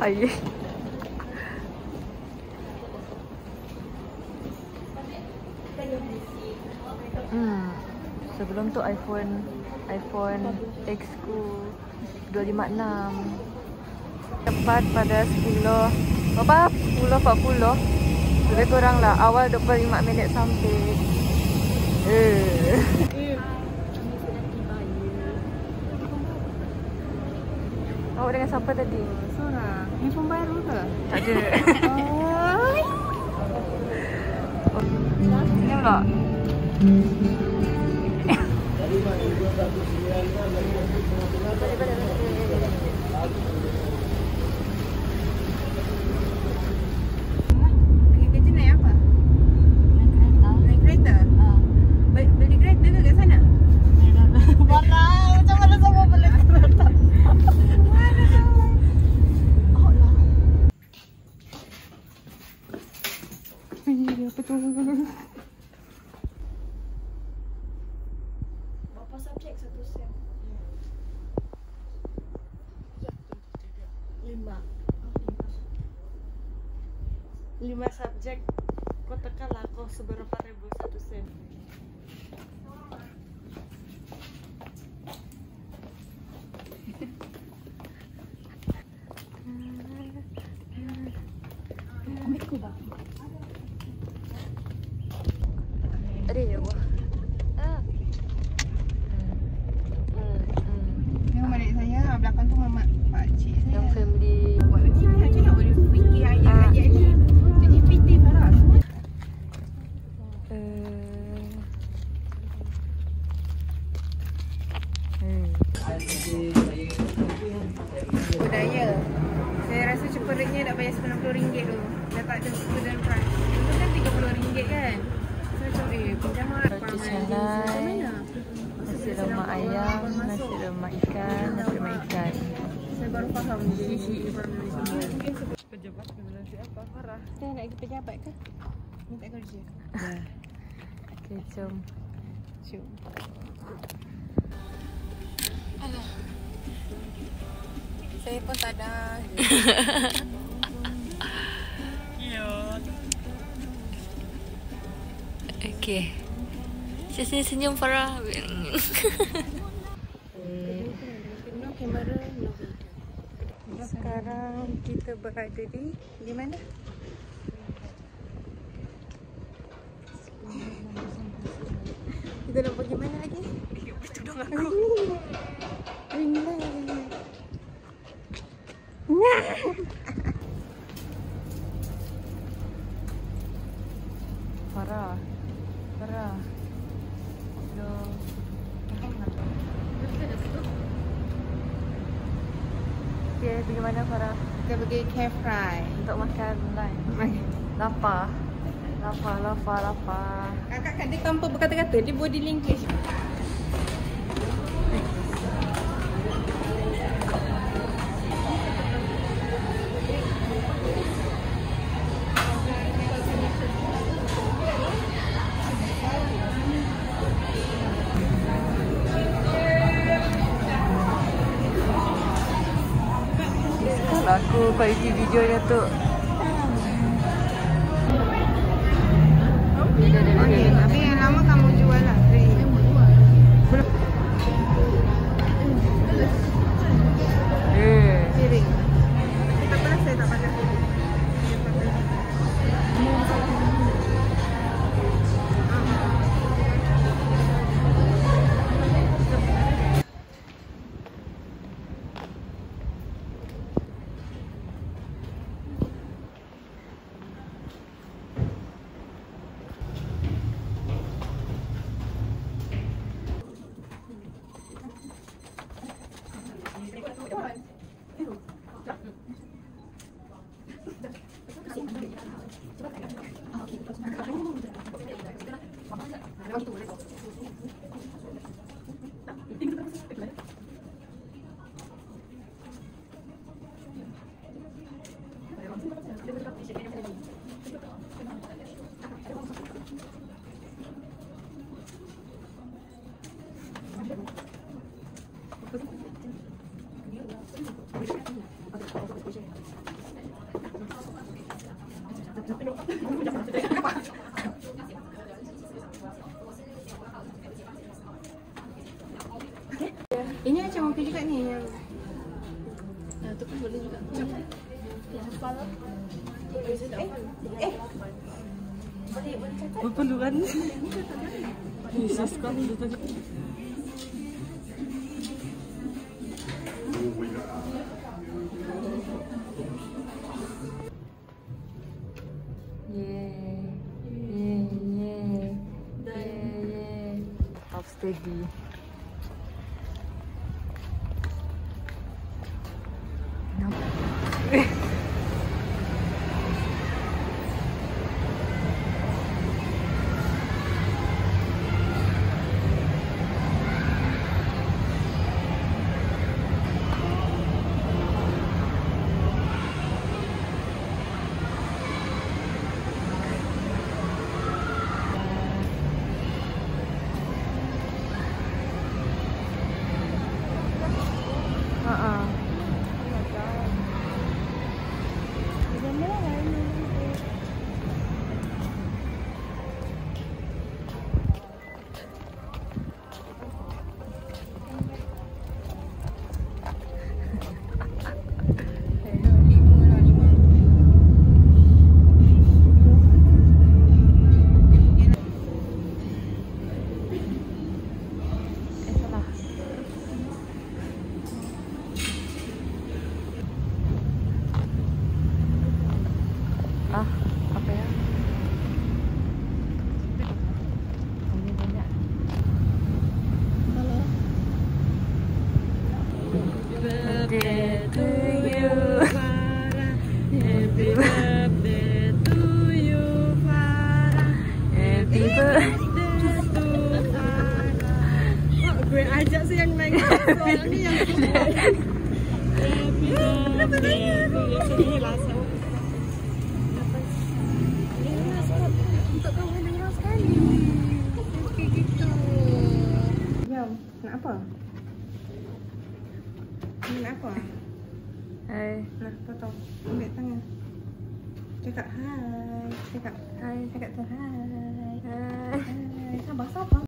Air. Sebelum tu iPhone X ku 256. Tepat pada 10. Berapa? 10.40. Lebih kurang lah. Awal 25 minit sampai. Awak dengan siapa tadi? Seorang. Handphone baru ke? Tak ada. Ini pula. Pergi kerja naik apa? Naik kereta? Beli kereta ke kat sana? Mana? Macam mana sama beli kereta? Mana tahu? Ini apa tu? Berapa subjek satu sem? 5 subjek. Kau tekanlah kau seberapa ribu satu sem. Ambil ku bang. Ada ya buah. Yang mana saya, belakang tu mamak pakcik saya. Yang family. Buat macam mana? Macam mana boleh fikir ayat-ayat ni? Jadi PT Farah semua. Budaya. Saya rasa ceperitnya nak bayar RM90 tu. Dah tak ada student price. Dulu kan RM30 kan? So macam pinjaman Tradisional. mana? Nasi lemak ayam, nasi lemak ikan, nasi lemak ikan. Saya baru faham isi baru Pejabat kebetulan siapa? Farah. Saya nak pergi pejabat ke? Minta kerja. Okay, jom. Jom. Alah. Saya pun tak ada. Okay. Senyum-senyum Farah. Kamera sekarang kita berada di mana? Kita nak pergi mana lagi? Itu dong aku. Farah. Farah. Loh. Okay, pergi mana Farah? Kita pergi Carefry Untuk makan lunch. Lapar. Lapar. Kakak kat dia tanpa berkata-kata, dia body language. Aku kualiti videonya tu. Tapi yang lama kamu jual lah. Piring. Tak apalah, saya tak pakai. Ini macam okey juga ni yang tu pun boleh juga. Berperlu kan? Yesus kan itu tadi. Half steady. Apa ya? Ini banyak. Birthday to you, Farah. Happy birthday to you, Farah. Happy birthday to Farah. Gue ajak sih yang main soal ni yang Happy birthday. ini lah untuk kau dengar sekali. Okey gitu. Jom, nak apa? Nak apa? Hai. Nah, potong. Ambil tangan. Cakap hai. Cakap hai. Cakap tu hai. Hai. Sabar, sabar.